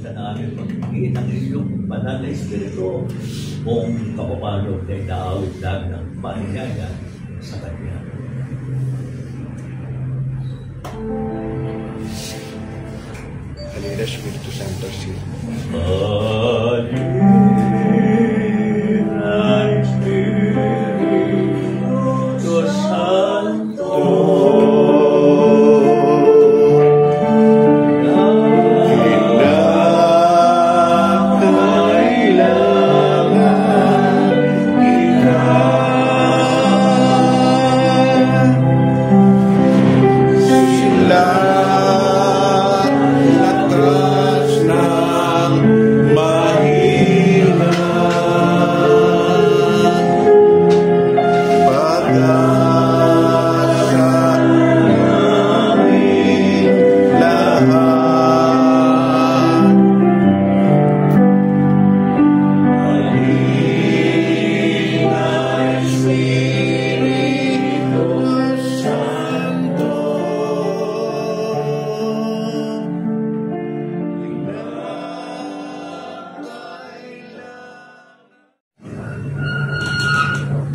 ka namin magiging ng iyong banal na Espiritu kung kapapalo ay naawit namin ang paninaya sa Kanya. Halina, Espiritu Santo, Halina, Espiritu Santo.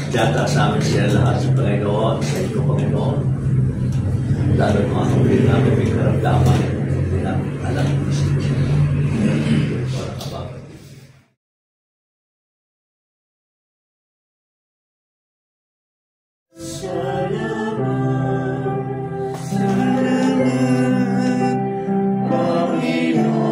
Diyata sa amin siya lahat sa Panginoon, sa iyo, Panginoon. Lalo mga kapatid namin may karamdaman, hindi namin alam kung sino siya. Para kabagat. Salamat, salamat, Panginoon ko.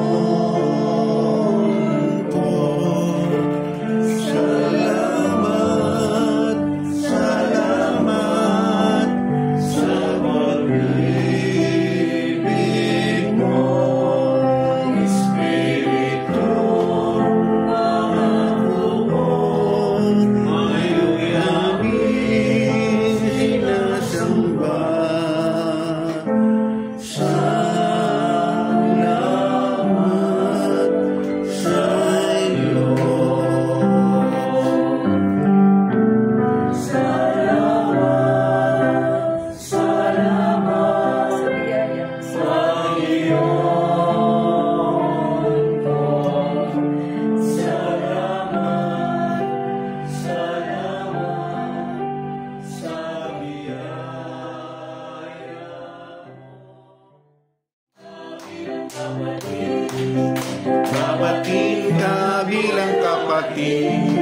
Babatiin ka bilang kapatid,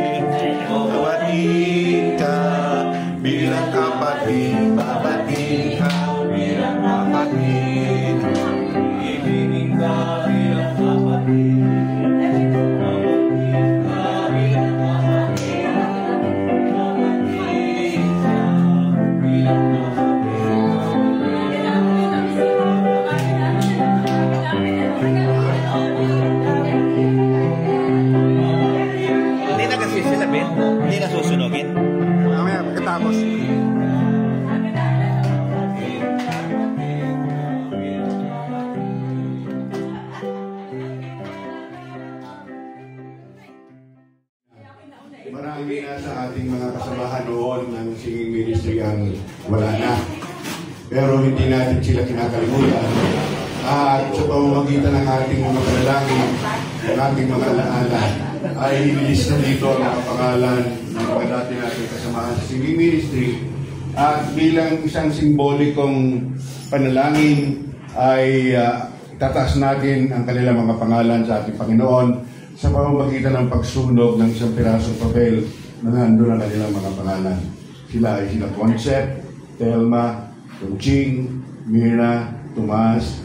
babatiin ka bilang kapatid, babatiin ka bilang kapatid, ibigin ka bilang kapatid. Hindi na susunogin. Mamaya, pagkatapos. Marami na sa ating mga kasamahan noon ng singing ministry ang wala na. Pero hindi natin sila kinakalimutan. At sa pamamagitan ng ating mga panalangin, ng ating mga alaala, ay inilis na dito ang mga pangalan ng mga dati natin kasamahan sa singing ministry. At bilang isang simbolikong panalangin ay tataas natin ang kanilang mga pangalan sa ating Panginoon sa pamamagitan ng pagsunog ng isang pirasong papel na nandun ang kanilang mga pangalan. Sila ay sila Concept, Telma, Conching, Myrna, Tomas,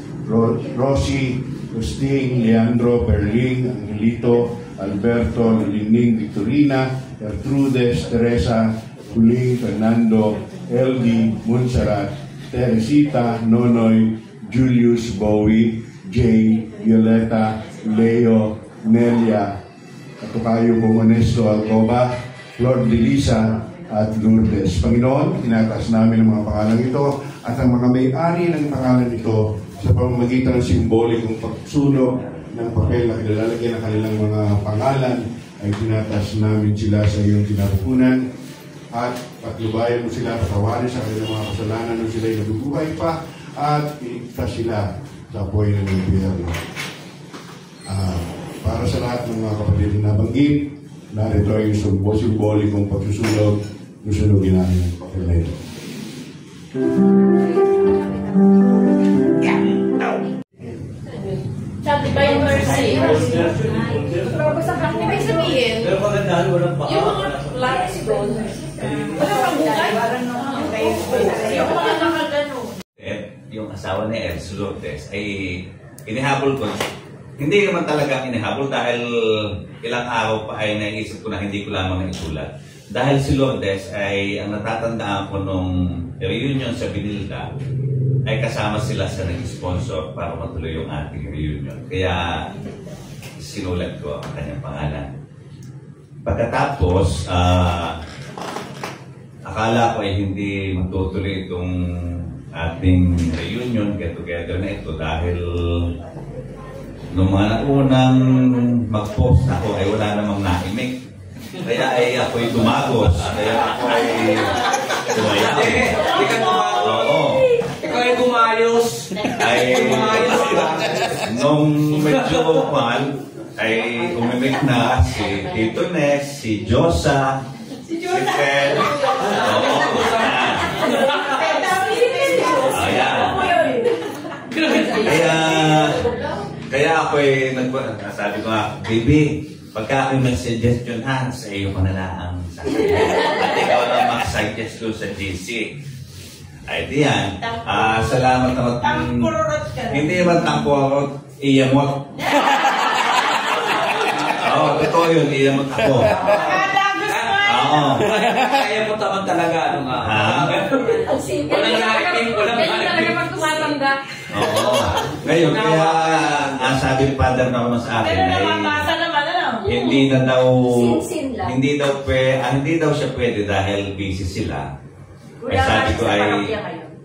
Rosie, Agustin, Leandro, Perling, Angelito, Alberto, Lining, Victorina, Gertrudes, Teresa, Huling, Fernando, Eldi, Montserrat, Teresita, Nonoy, Julius, Bowie, Jay, Violeta, Leo, Nelia, Katukayo, Comonesto, Alcoba, Lord Delisa, at Lourdes. Panginoon, tinataas namin ang mga pangalan ito at ang mga may-ari ng pangalan ito sa pamamagitan ng simbolikong pagsunog ng papel na kinalalagyan ng kanilang mga pangalan ay tinataas namin sila sa iyong kinapupunan at patlubayan mo sila, patawarin sa kanilang mga kasalanan nung sila'y nabubuhay pa at iligtas sila sa apoy ng impyerno. Para sa lahat ng mga kapatid na nabanggit, narito ay yung simbolikong pagsusunog, susunugin namin na ito. Sabi ba yung mercy? Pero basta kang ibig sabihin, Pero magandaan, walang baka. yung mga plants doon, wala kang bukay. Yung mga nakagano. Yung asawa ni Els Lourdes ay inihabol ko. Hindi naman talaga inihabol dahil ilang araw pa ay naisip ko na hindi ko lamang naisulat. Dahil si Lourdes ay ang natatandaan ko nung reunion sa Binilda ay kasama sila sa nag-sponsor para matuloy yung ating reunion. Kaya sinulat ko ang kanyang pangalan. Pagkatapos, akala ko ay hindi matutuloy itong ating reunion, get-together na ito dahil nung mga unang mag-post ako ay wala namang naimik. Kaya ay ako'y tumagos. Kaya ako ay tumayaw. Hindi ka tumagos. Oo. Ikaw ay gumayos. Ay, nung medyo mahal, ay umimik na si Tito Nes, si Josa, si Ted. Oo. Kaya ako'y sabi ko nga, baby, pagka ako'y mag-suggestion sa iyo ko na lang sa at ikaw lang mag-suggest ko sa GC. Ay, diyan. Salamat naman. Hindi naman tangkurot, iyamot. Oo, totoo yun, iyamot ako. Oo. Kaya mo naman talaga, ano nga. Walang nakiking, walang nakiking. Tumatanda. Oo. Ngayon, kaya sabi ni Father na naman sa akin Pero ay namamasa naman, ano? hindi na daw, Sin-sin lang. hindi daw siya pwede dahil busy sila. Ay sabi ko ay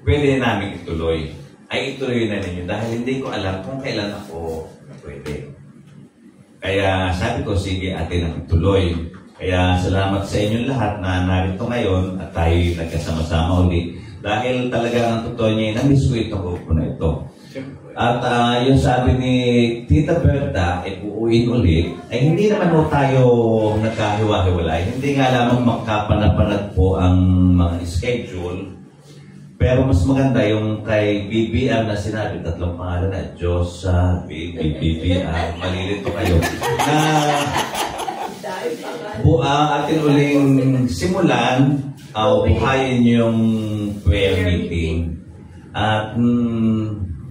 pwede namin ituloy. Ay ituloy na ninyo dahil hindi ko alam kung kailan ako pwede. Kaya sabi ko, sige, atin ang ituloy. Kaya salamat sa inyong lahat na narito ngayon at tayo nagkasama-sama ulit. Dahil talaga ang totoo niya, na-miss ko itong grupo na ito. At yung sabi ni Tita Berta, uuwiin ulit, ay hindi naman po tayo nagkahiwa-hiwalay. Hindi nga lamang magkapanapanad po ang mga schedule. Pero mas maganda yung kay BBR na sinabi, tatlong pangalan na, Diyos, BBR, malilito kayo. Na atin uling simulan, buhayin yung prayer meeting. At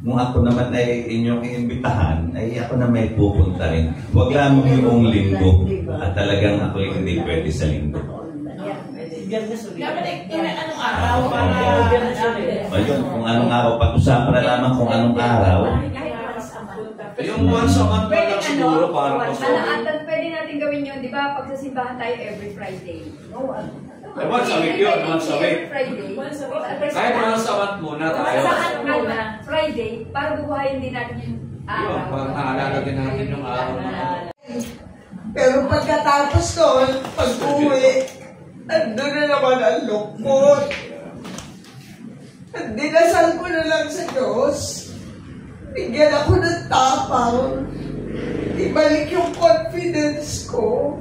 kung ako naman ay inyong iimbitahan, ay ako na may pupunta rin. Huwag lamang yung linggo. At talagang ako yung hindi pwede sa linggo. Dapat anong araw para Ayun, kung anong araw. Pag-usapan na lamang kung anong araw. Yung once a month pa lang siguro para Alaatan, pwede natin gawin yun, di ba? Pagsasimbahan tayo every Friday. Once a week yun, once a week. Friday. Kahit once a month muna tayo. Saan muna? Friday, para bubuhayin din natin yung Yun, para naalala din natin yung araw na. Pero pagkatapos doon, pag-uwi, ando na naman ang lungkot. At dinasal ko na lang sa Diyos. Bigyan ako ng tapang. Ibalik yung confidence ko.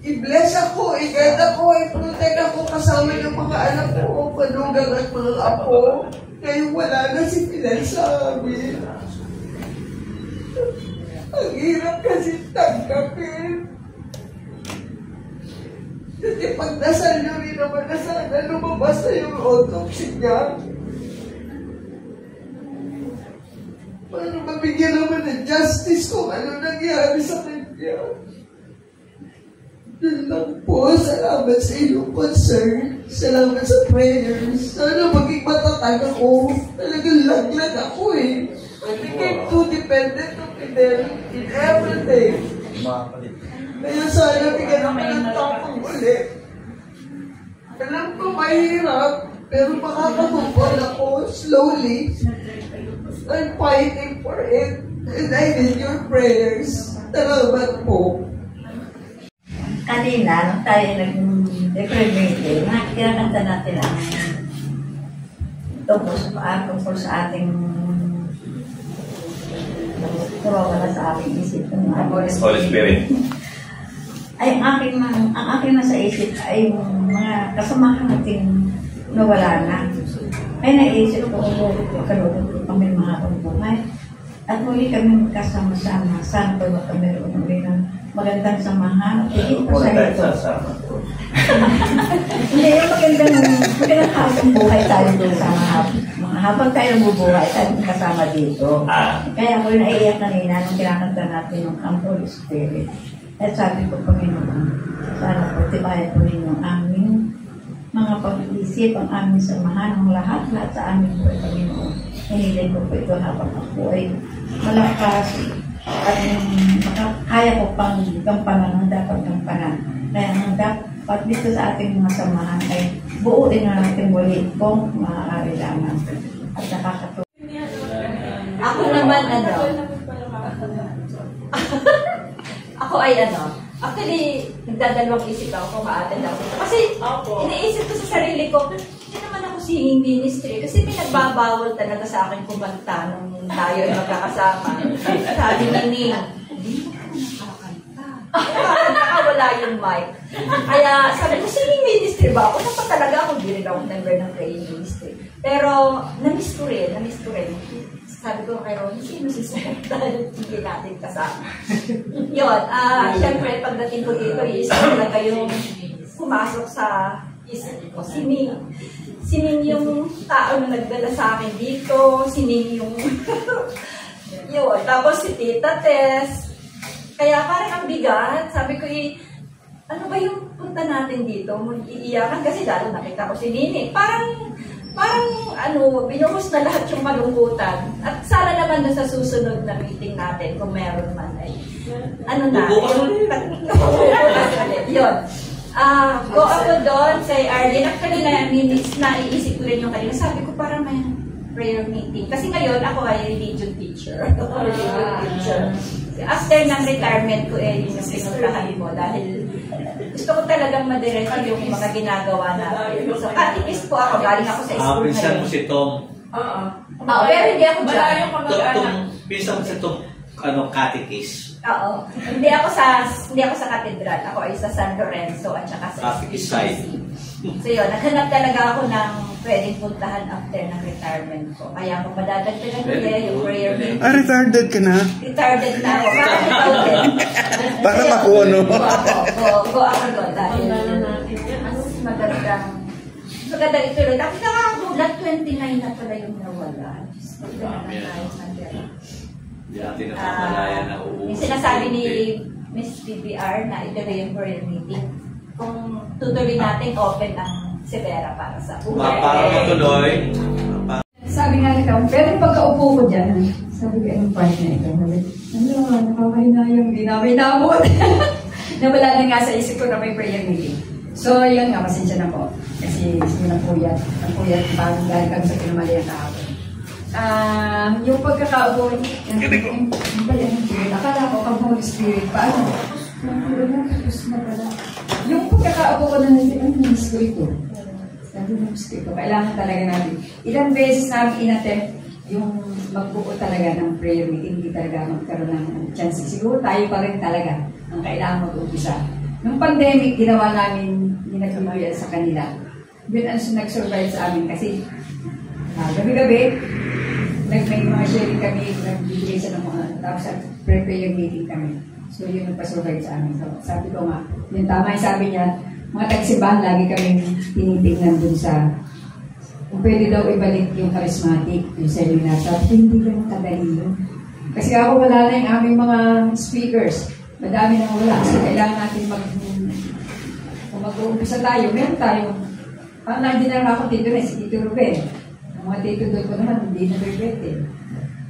I-bless ako, i-guide ako, i-protect ako kasama ng mga anak ko, panugang at mga apo. Ngayon wala na si Pilar sa amin. Ang hirap kasi tanggapin. Kasi pag nasal nyo rin naman na sana lumabas na yung autopsy niya. Paano mabigyan naman ng justice kung ano nangyari sa kanya? Yun lang po. Salamat sa inyong concern. Salamat sa prayers. Sana maging matatag ako. Talagang laglag ako eh. I became too dependent on Fidel in everything. Kaya sana bigyan ako ng tapang ulit. Alam ko mahirap, pero makakatupon ako slowly. I'm fighting for it. And I need your prayers. Salamat po. Kanina, nung tayo nag-deprimitin, kinakanta natin ang tungkol sa ating nawawala sa aking isip. Holy Spirit. Ay, ang aking nasa isip ay mga kasamahan natin nawala na. Ay, naisip ko, kalulog ko kami mga buhay. At muli kami kasama-sama. Sana po ba kami roon ng magandang samahan? Higit pa sa ito. Hindi, yung magandang habang buhay tayo doon sa habang tayo bubuhay, tayo kasama dito. Kaya ako yung naiiyak kanina nung kinakanta natin yung ang Holy Spirit. At sabi ko, Panginoon, sana po tibayan po ninyo ang aming mga pag-iisip, ang aming samahan, ang lahat sa aming po, Panginoon. Hinilin ko po ito habang ako ay malakas at kaya ko pang gampanan ang dapat gampanan. Kaya ang dapat dito sa ating mga samahan ay buuin na natin muli kung maaari lamang at nakakatuwa. Ako naman, ako ay actually, nagdadalawang isip ako kung ma-attend ako. Kasi, iniisip ko sa sarili ko, hindi naman ako singing ministry. Kasi pinagbabawal talaga sa akin kumanta nung tayo ay magkakasama. Sabi ni Ning, hindi mo nakakanta. Wala yung mic. Kaya sabi ko, singing ministry ba? Ako na pa talaga ako, hindi rin ako member ng praying ministry. Pero, na-miss ko rin. Sabi ko kay Ronnie, sino si Sir? Dahil hindi natin kasama. Yun, syempre, pagdating ko dito, isa talaga yung pumasok sa isip ko. Si Ning yung tao na nagdala sa akin dito, si Ning yung yun. Tapos si Tita Tess. Kaya parang ang bigat. Sabi ko, ano ba yung punta natin dito? Iiyakan kasi lalo nakita ko si Nini. Parang binuhos na lahat yung malungkutan. At sana naman na sa susunod na meeting natin, kung meron man ay, yun. Go ako doon, say Arlene. Actually, naiisip ko rin yung kanina. Sabi ko, parang may prayer meeting. Kasi ngayon, ako ay religion teacher. After ng retirement ko, yun yung pinuntahan mo. Dahil gusto ko talagang madiretso yung mga ginagawa natin. So, katikis po ako. Galing ako sa school pinsan mo si Tom. Pero hindi ako dyan. Pinsan mo si Tom, katikis. Oo. Hindi ako sa katedral. Ako ay sa San Lorenzo at saka sa SPC. So yun, naghanap talaga ako ng pwedeng puntahan after ng retirement ko. Kaya kung madadagdagan nila yung prayer meeting. Retarded ka na? Retarded na ako. Parang ikaw din. Para makuha, no? Go ako doon. Dahil magandang ituloy. Tapos nakakagulat, 29 na pala yung nawala. Hindi natin nakapalaya na uuwi. Yung sinasabi ni Miss BBR na ituloy yung prayer meeting. Kung tutuloy natin, open ang Severa para sa buhay. Para matuloy. Sabi nga nito, pero pagkaupo ko dyan, sabi ko, anong part na ito? Nakakahinayang, hindi namin naabot. Nawala na nga sa isip ko na may prayer meeting. So, yun nga, pasensya na po. Kasi napuyat bago dahil kami sa pinamalian kahapon. Yung pagkakaupo, akala ko kang Holy Spirit, paano? Yung pagkakaupo ko na miss ko ito. Kailangan talaga natin. Ilang beses namin inattempt yung magbuo talaga ng prayer meeting, hindi talaga magkaroon ng chance. Siguro tayo pa rin talaga ang kailangan mag-umpisa. Nung pandemic, ginawa namin ginagawa sa kanila. Yun ang nag-survive sa amin kasi gabi-gabi, may mga sharing kami, nagbibigay sa ng mga, tapos sa prayer meeting kami. So yun nagpa-survive sa amin. So, sabi ko nga, yung tama yung sabi niya, mga tagsibahan, lagi kaming tinitingnan dun sa kung pwede daw ibalik yung charismatic, yung seminar. Sabi, hindi ganun kadali yun. Kasi ako wala na yung aming mga speakers. Madami nang wala. So kailangan natin kung mag-uumpisa tayo, meron tayo. Parang nandiyan na ako dito na, si Tito Ruben. Ang mga Tito doon ko naman, hindi na pwede.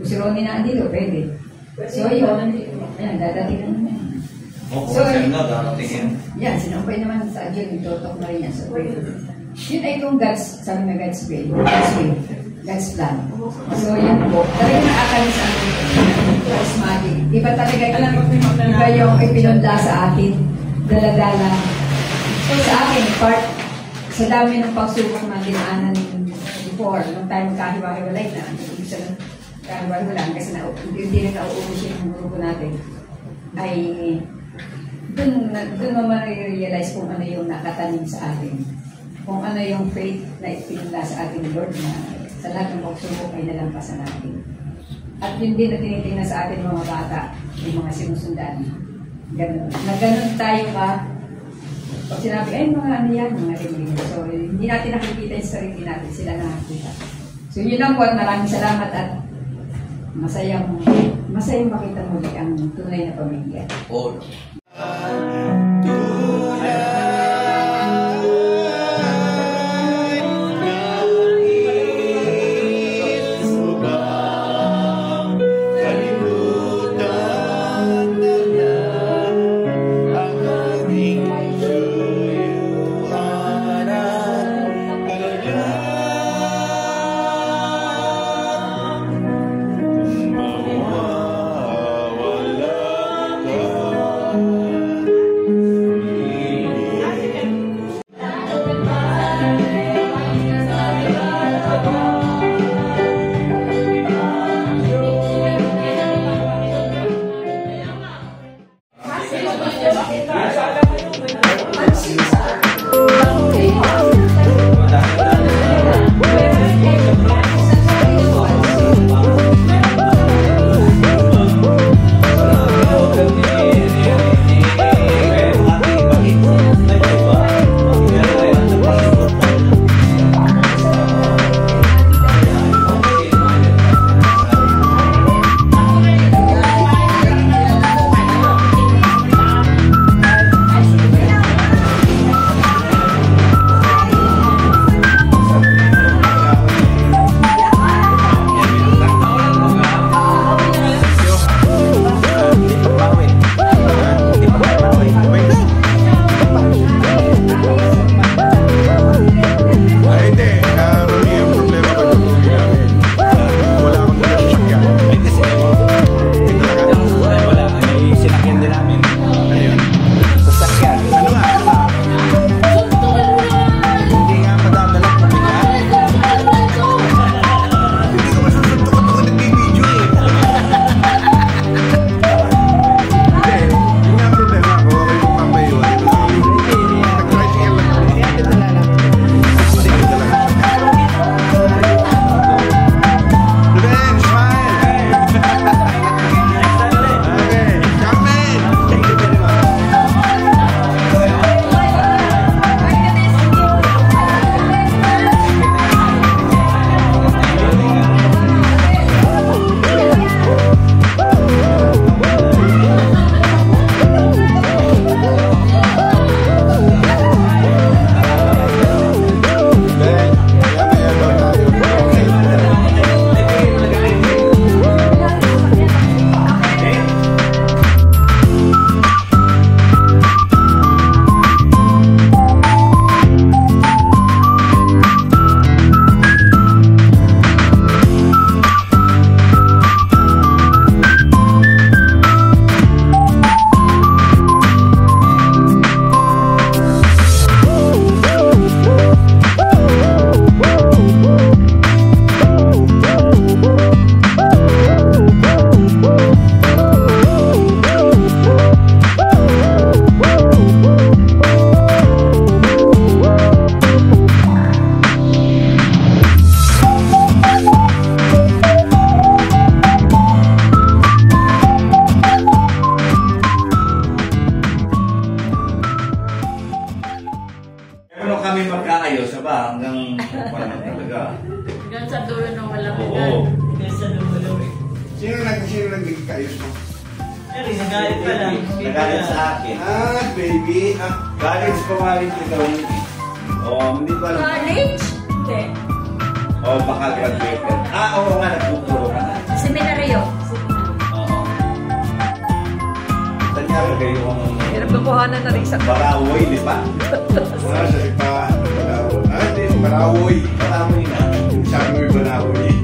Kung si Ronnie na andito, pwede. So yun, ayan, dadating na naman. So, daratingin. Yan, sinampay naman sa adyon, itotok na rin yan. So, yun ay yung God's, sabi na God's way, God's plan. So, yan po. Talagang nakakalis sa atin. Charismatic. Iba talaga, iba yung ipinunda sa atin. Dala-dala. So, sa akin, part, sa dami ng pagsubok na dinaanan before, nung tayo magkahiwa-hiwalay na, karwal mo lang kasi hindi na nauubos yung grupo natin, ay dun mo ma-realize kung ano yung nakatanim sa atin. Kung ano yung faith na ipinula sa ating Lord na sa lahat ng pagsubok ay nalampasan natin. At yun din na tinitingnan sa atin mga bata, yung mga sinusundan. Ganun. Na ganun tayo ka, pag sinabi, ay mga ano yan, mga rin. So, hindi natin nakikita yung sarili natin, sila nakikita. So, yun lang po at maraming salamat at masayang makita muli ang tunay na pamilya. Oh. Sino nagkikayos mo? Nagalit pa lang. Nagalit sa akin. Baby. Galit sa pamalit ikaw. Hindi pa lang. College? Hindi. Baka graduated. Oo nga, nagtuturo ka na. Seminaryo. Oo. Tanya ka kayo ang... Hirap kukuhanan na rin sa... Barawoy, di ba? Sa ipa. Barawoy. Barawoy na. Sabi mo yung Barawoy.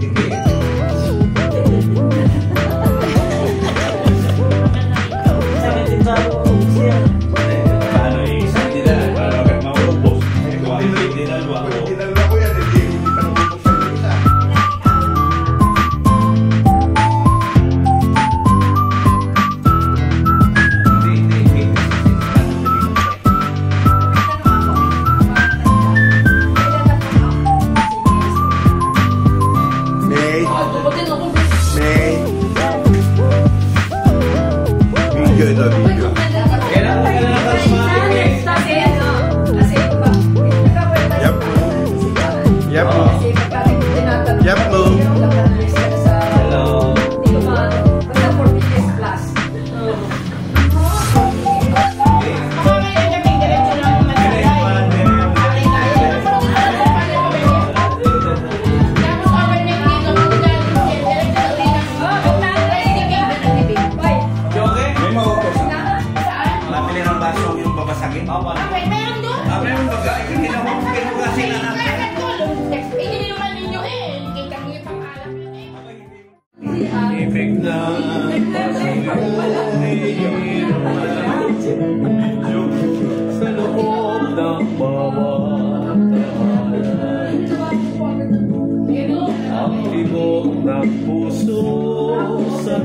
ng basong yung babasagin? Okay, meron doon. Meron baga. Hindi na ako kasi na natin. Bakit tulong? Hindi naman ninyo eh. Kita mo yung pangalan yun eh. Ibig na sa loob ng bawat tahanan. Ang tibok ng puso sa